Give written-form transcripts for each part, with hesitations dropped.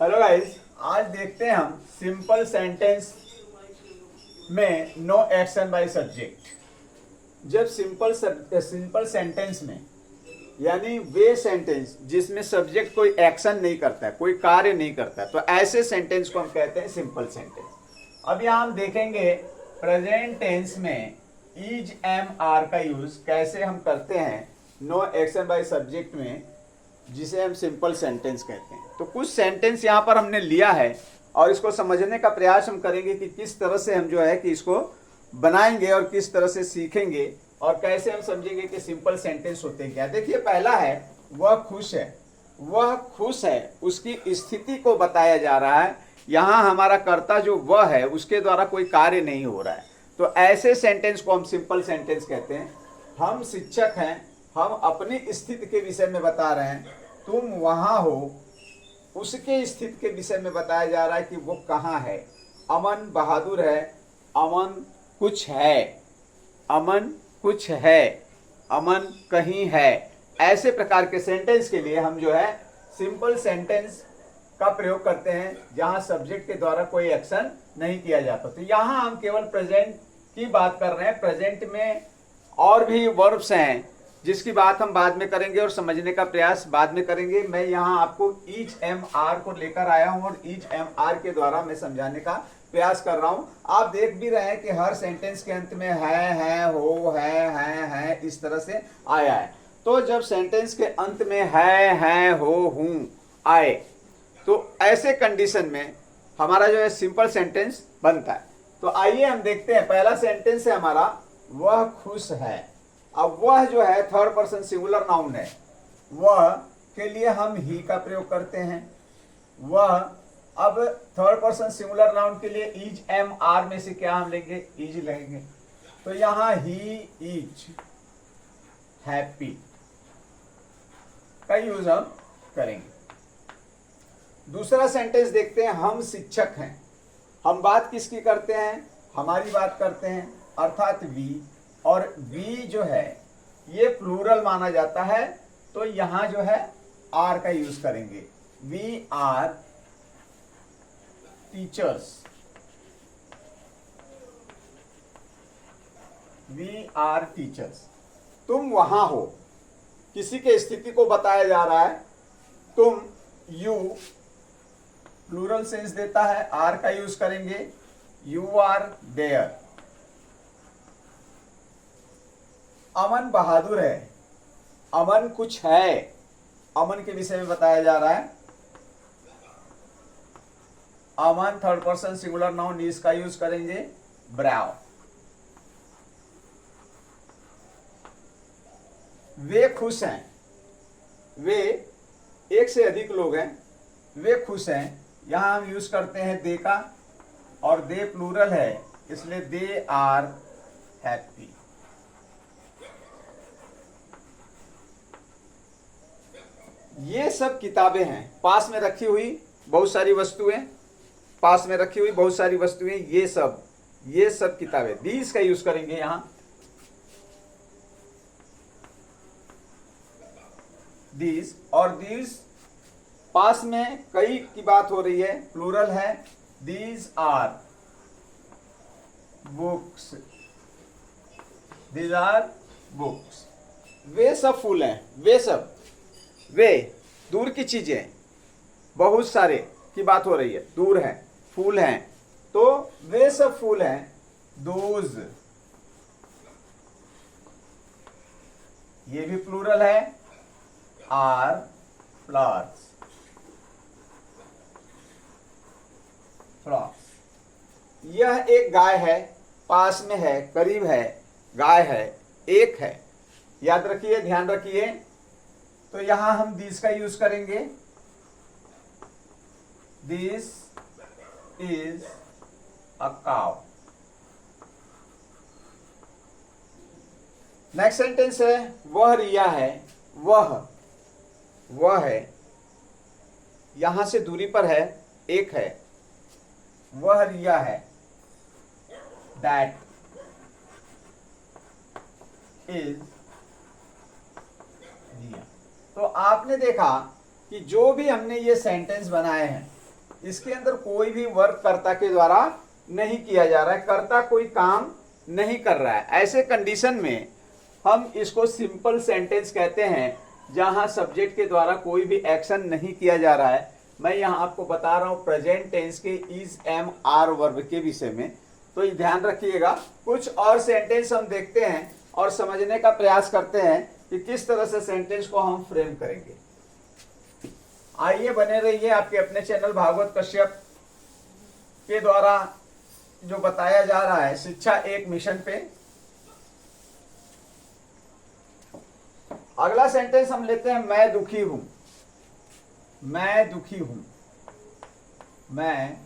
Hello guys, आज देखते हैं हम सिंपल सेंटेंस में नो एक्शन बाय सब्जेक्ट। जब सिंपल सेंटेंस में यानी वे सेंटेंस जिसमें सब्जेक्ट कोई एक्शन नहीं करता है, कोई कार्य नहीं करता है, तो ऐसे सेंटेंस को हम कहते हैं सिंपल सेंटेंस। अब यहाँ हम देखेंगे प्रेजेंट टेंस में इज एम आर का यूज कैसे हम करते हैं नो एक्शन बाय सब्जेक्ट में, जिसे हम सिंपल सेंटेंस कहते हैं। तो कुछ सेंटेंस यहाँ पर हमने लिया है और इसको समझने का प्रयास हम करेंगे कि किस तरह से हम जो है कि इसको बनाएंगे और किस तरह से सीखेंगे और कैसे हम समझेंगे कि सिंपल सेंटेंस होते क्या। देखिए, पहला है वह खुश है। वह खुश है, उसकी स्थिति को बताया जा रहा है। यहाँ हमारा कर्ता जो वह है उसके द्वारा कोई कार्य नहीं हो रहा है, तो ऐसे सेंटेंस को हम सिंपल सेंटेंस कहते हैं। हम शिक्षक हैं, हम अपनी स्थिति के विषय में बता रहे हैं। तुम वहां हो, उसके स्थिति के विषय में बताया जा रहा है कि वो कहाँ है। अमन बहादुर है, अमन कुछ है, अमन कुछ है, अमन कहीं है। ऐसे प्रकार के सेंटेंस के लिए हम जो है सिंपल सेंटेंस का प्रयोग करते हैं जहां सब्जेक्ट के द्वारा कोई एक्शन नहीं किया जाता। तो यहां हम केवल प्रेजेंट की बात कर रहे हैं। प्रेजेंट में और भी वर्ब्स हैं जिसकी बात हम बाद में करेंगे और समझने का प्रयास बाद में करेंगे। मैं यहाँ आपको ईच एम आर को लेकर आया हूँ और ईच एम आर के द्वारा मैं समझाने का प्रयास कर रहा हूँ। आप देख भी रहे हैं कि हर सेंटेंस के अंत में है, हो, है, इस तरह से आया है। तो जब सेंटेंस के अंत में है, हो, हूँ आए, तो ऐसे कंडीशन में हमारा जो है सिंपल सेंटेंस बनता है। तो आइए हम देखते हैं। पहला सेंटेंस है हमारा वह खुश है। अब वह जो है थर्ड पर्सन सिंगुलर नाउन है। वह के लिए हम ही का प्रयोग करते हैं। वह, अब थर्ड पर्सन सिंगुलर नाउन के लिए इज एम आर में से क्या हम लेंगे? इज लेंगे। तो यहां ही इज हैप्पी का यूज हम करेंगे। दूसरा सेंटेंस देखते हैं। हम शिक्षक हैं। हम बात किसकी करते हैं? हमारी बात करते हैं, अर्थात वी। और वी जो है ये प्लूरल माना जाता है, तो यहां जो है आर का यूज करेंगे। We are teachers. We are teachers. तुम वहां हो, किसी के स्थिति को बताया जा रहा है। तुम, यू प्लूरल सेंस देता है, आर का यूज करेंगे। You are there. अमन बहादुर है। अमन कुछ है, अमन के विषय में बताया जा रहा है। Aman third person singular noun is का यूज करेंगे, ब्राव। वे खुश हैं। वे एक से अधिक लोग हैं, वे खुश हैं। यहां हम यूज करते हैं दे का, और दे प्लूरल है इसलिए दे आर हैप्पी। ये सब किताबें हैं, पास में रखी हुई बहुत सारी वस्तुएं, पास में रखी हुई बहुत सारी वस्तुएं, ये सब किताबें। दीज का यूज करेंगे यहां। दीज और दीज पास में कई की बात हो रही है, प्लूरल है। These are books. These are books. वे सब फूल हैं। वे दूर की चीजें, बहुत सारे की बात हो रही है, दूर है, फूल हैं, तो वे सब फूल हैं। दोज, ये भी प्लूरल है। Are flowers. फ्लावर्स। यह एक गाय है, पास में है, करीब है, गाय है, एक है। याद रखिए, ध्यान रखिए। तो यहां हम दिस का यूज करेंगे। This is a cow. Next sentence है वह रिया है। वह है, यहां से दूरी पर है, एक है। वह रिया है। दैट इज रिया। तो आपने देखा कि जो भी हमने ये सेंटेंस बनाए हैं इसके अंदर कोई भी वर्क कर्ता के द्वारा नहीं किया जा रहा है, कर्ता कोई काम नहीं कर रहा है। ऐसे कंडीशन में हम इसको सिंपल सेंटेंस कहते हैं, जहां सब्जेक्ट के द्वारा कोई भी एक्शन नहीं किया जा रहा है। मैं यहां आपको बता रहा हूं प्रेजेंट टेंस के इज, एम, आर वर्ब के विषय में, तो ये ध्यान रखिएगा। कुछ और सेंटेंस हम देखते हैं और समझने का प्रयास करते हैं कि किस तरह से सेंटेंस को हम फ्रेम करेंगे। आइए बने रहिए आपके अपने चैनल भागवत कश्यप के द्वारा जो बताया जा रहा है शिक्षा एक मिशन पे। अगला सेंटेंस हम लेते हैं, मैं दुखी हूं। मैं दुखी हूं, मैं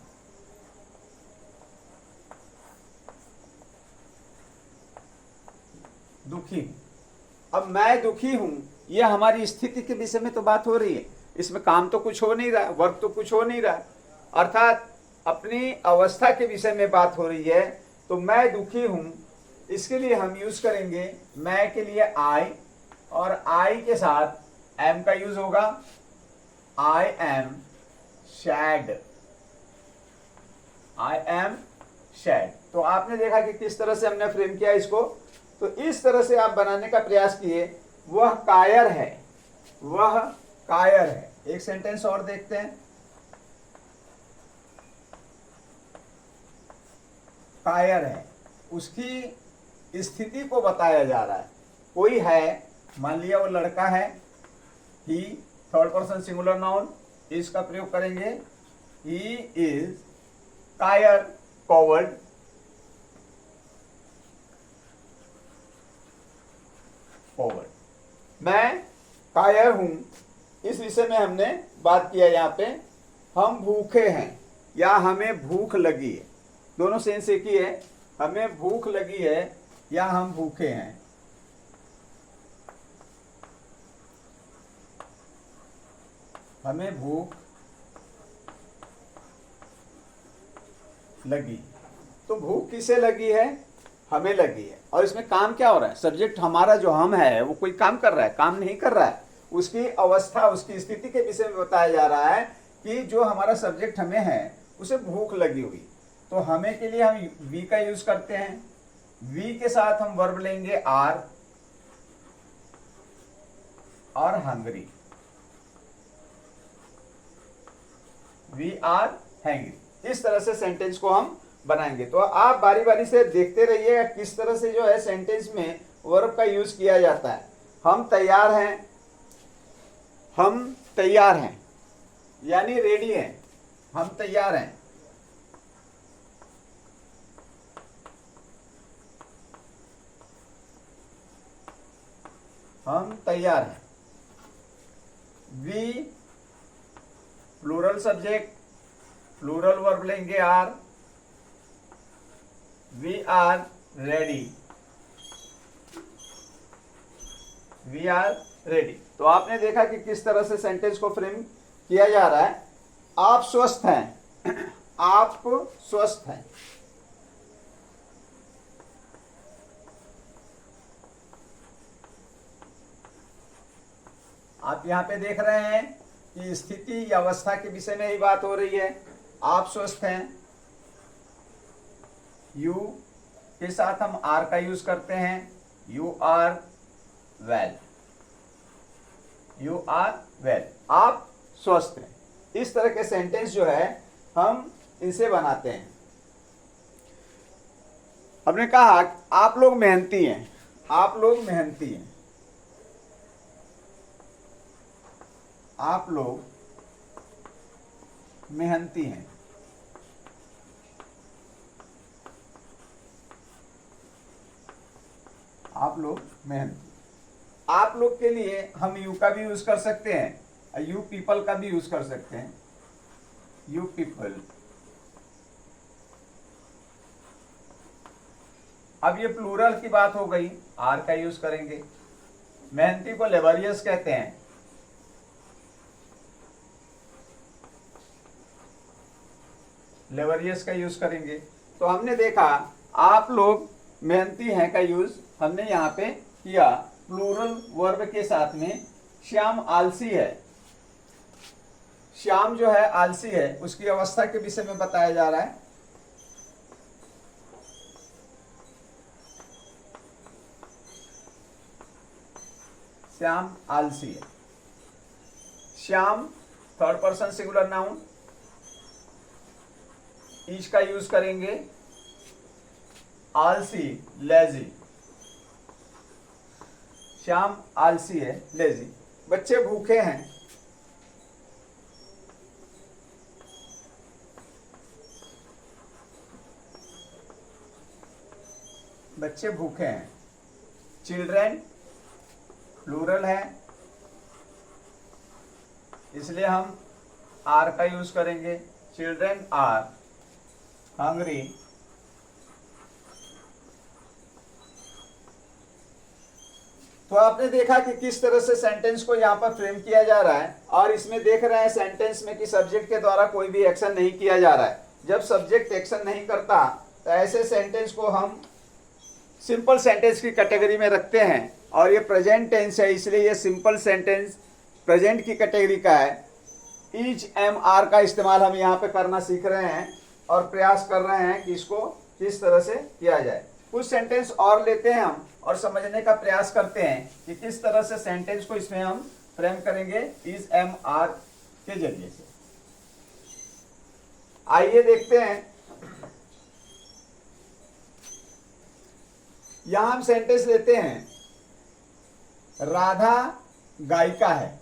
दुखी हूं। अब मैं दुखी हूं, यह हमारी स्थिति के विषय में तो बात हो रही है, इसमें काम तो कुछ हो नहीं रहा, वर्क तो कुछ हो नहीं रहा, अर्थात अपनी अवस्था के विषय में बात हो रही है। तो मैं दुखी हूं, इसके लिए हम यूज करेंगे मैं के लिए आई, और आई के साथ एम का यूज होगा, I am sad. I am sad. तो आपने देखा कि किस तरह से हमने फ्रेम किया इसको। तो इस तरह से आप बनाने का प्रयास किए। वह कायर है, वह कायर है। एक सेंटेंस और देखते हैं, कायर है, उसकी स्थिति को बताया जा रहा है। कोई है, मान लिया वो लड़का है, ही, थर्ड पर्सन सिंगुलर नाउन, इसका प्रयोग करेंगे, ही इज कायर, कॉवर्ड। फॉरवर्ड। मैं कायर हूं, इस विषय में हमने बात किया। यहां पे हम भूखे हैं या हमें भूख लगी है, दोनों सेंस एक ही है। हमें भूख लगी है या हम भूखे हैं। हमें भूख लगी, तो भूख किसे लगी है? हमें लगी है। और इसमें काम क्या हो रहा है? सब्जेक्ट हमारा जो हम है वो कोई काम कर रहा है? काम नहीं कर रहा है। उसकी अवस्था, उसकी स्थिति के विषय में बताया जा रहा है कि जो हमारा सब्जेक्ट हमें है उसे भूख लगी हुई। तो हमें के लिए हम वी का यूज करते हैं। वी के साथ हम वर्ब लेंगे आर और हंग्री। We are hangry. इस तरह से सेंटेंस को हम बनाएंगे। तो आप बारी बारी से देखते रहिएगा किस तरह से जो है सेंटेंस में वर्ब का यूज किया जाता है। हम तैयार हैं, हम तैयार हैं यानी रेडी हैं, हम तैयार हैं। हम तैयार हैं। We plural subject, plural verb लेंगे are. We are ready, we are ready. तो आपने देखा कि किस तरह से सेंटेंस को फ्रेम किया जा रहा है। आप स्वस्थ हैं, आप स्वस्थ हैं। आप यहां पे देख रहे हैं कि स्थिति या अवस्था के विषय में ही बात हो रही है। आप स्वस्थ हैं। यू के साथ हम आर का यूज करते हैं। You are well, you are well. आप स्वस्थ हैं। इस तरह के सेंटेंस जो है हम इनसे बनाते हैं। हमने कहा आप लोग मेहनती हैं, आप लोग मेहनती हैं, आप लोग मेहनती हैं। आप लोग मेहनती। आप लोग के लिए हम यू का भी यूज कर सकते हैं, यू पीपल का भी यूज कर सकते हैं। You people. अब ये प्लूरल की बात हो गई, आर का यूज करेंगे। मेहनती को लेबरियस कहते हैं। लेबरियस का यूज करेंगे। तो हमने देखा आप लोग मेहनती हैं का यूज हमने यहाँ पे किया प्लूरल वर्ब के साथ में। श्याम आलसी है, श्याम जो है आलसी है, उसकी अवस्था के विषय में बताया जा रहा है। श्याम आलसी है। Shyam third person singular noun, is का यूज करेंगे। आलसी लेजी, श्याम आलसी है, लेजी। बच्चे भूखे हैं। बच्चे भूखे हैं। चिल्ड्रेन प्लूरल है, इसलिए हम आर का यूज करेंगे। Children are hungry. तो आपने देखा कि किस तरह से सेंटेंस को यहाँ पर फ्रेम किया जा रहा है, और इसमें देख रहे हैं सेंटेंस में कि सब्जेक्ट के द्वारा कोई भी एक्शन नहीं किया जा रहा है। जब सब्जेक्ट एक्शन नहीं करता तो ऐसे सेंटेंस को हम सिंपल सेंटेंस की कैटेगरी में रखते हैं, और ये प्रेजेंट टेंस है, इसलिए ये सिंपल सेंटेंस प्रेजेंट की कैटेगरी का है। इज एम आर का इस्तेमाल हम यहाँ पे करना सीख रहे हैं और प्रयास कर रहे हैं कि इसको किस तरह से किया जाए। कुछ सेंटेंस और लेते हैं हम और समझने का प्रयास करते हैं कि किस तरह से सेंटेंस को इसमें हम फ्रेम करेंगे इज एम आर के जरिए से। आइए देखते हैं। यहां हम सेंटेंस लेते हैं, राधा गायिका है।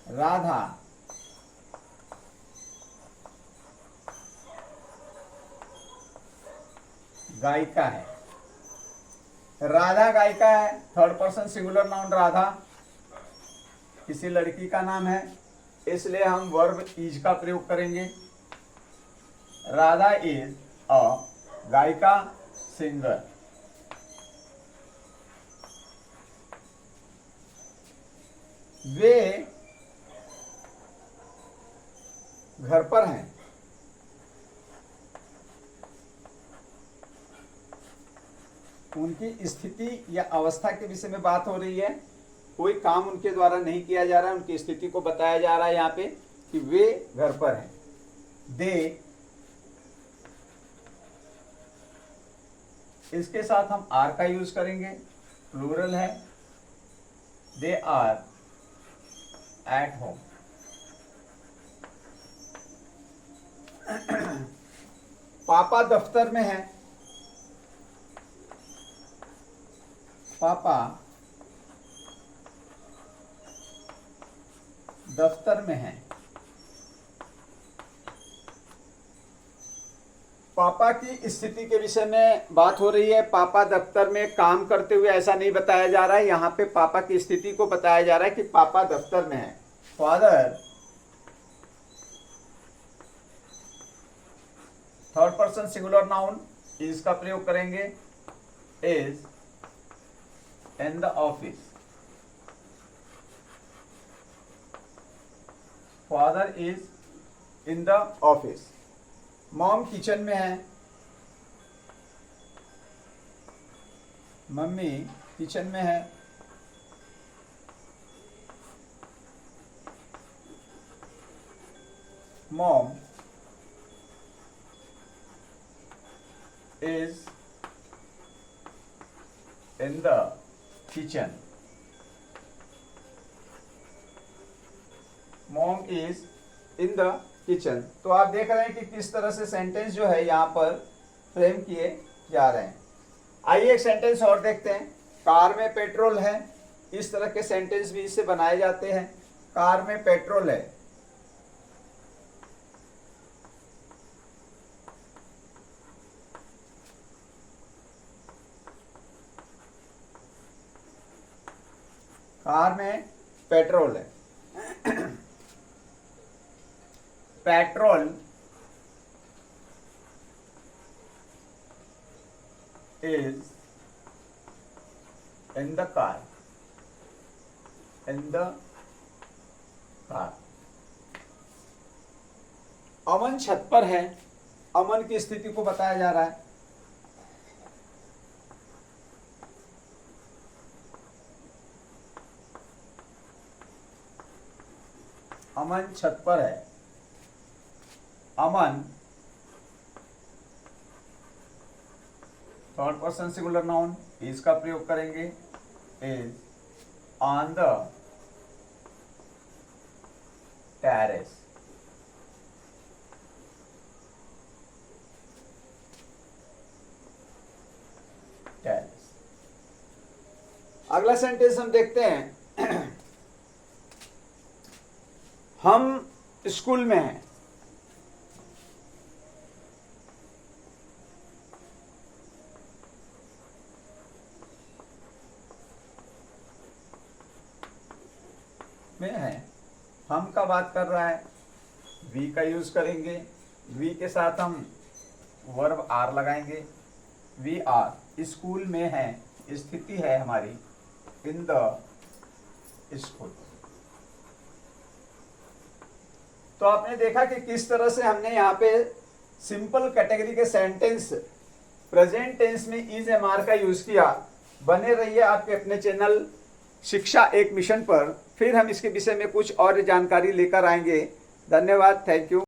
राधा गायिका है। राधा गायिका है, third person singular noun Radha किसी लड़की का नाम है, इसलिए हम वर्ब इज का प्रयोग करेंगे। राधा इज अ गायिका सिंगर। वे घर पर हैं। उनकी स्थिति या अवस्था के विषय में बात हो रही है। कोई काम उनके द्वारा नहीं किया जा रहा है, उनकी स्थिति को बताया जा रहा है यहाँ पे कि वे घर पर हैं। दे, इसके साथ हम आर का यूज करेंगे, प्लूरल है। They are at home. पापा दफ्तर में है। पापा दफ्तर में है। पापा की स्थिति के विषय में बात हो रही है। पापा दफ्तर में काम करते हुए ऐसा नहीं बताया जा रहा है, यहाँ पे पापा की स्थिति को बताया जा रहा है कि पापा दफ्तर में है। Father third person singular noun is का प्रयोग करेंगे। Is in the office. Father is in the office. Mom kitchen में है। मम्मी किचन में है। Mom is in the kitchen. Mom is in the kitchen. तो आप देख रहे हैं कि किस तरह से सेंटेंस जो है यहाँ पर फ्रेम किए जा रहे हैं। आइए एक सेंटेंस और देखते हैं। कार में पेट्रोल है। इस तरह के सेंटेंस भी इससे बनाए जाते हैं। कार में पेट्रोल है। कार में पेट्रोल है। Petrol is in the car. In the car. Aman छत पर है। अमन की स्थिति को बताया जा रहा है। अमन छत पर है। Aman third person singular noun, is का प्रयोग करेंगे। Is on the terrace. Terrace. अगला सेंटेंस हम देखते हैं। हम स्कूल में हैं। में है, हम का बात कर रहा है, वी का यूज करेंगे। वी के साथ हम वर्ब आर लगाएंगे। वी आर स्कूल में है, स्थिति है हमारी इन द स्कूल। तो आपने देखा कि किस तरह से हमने यहाँ पे सिंपल कैटेगरी के सेंटेंस प्रेजेंट टेंस में इज एम आर का यूज किया। बने रहिए आपके अपने चैनल शिक्षा एक मिशन पर, फिर हम इसके विषय में कुछ और जानकारी लेकर आएंगे। धन्यवाद, थैंक यू।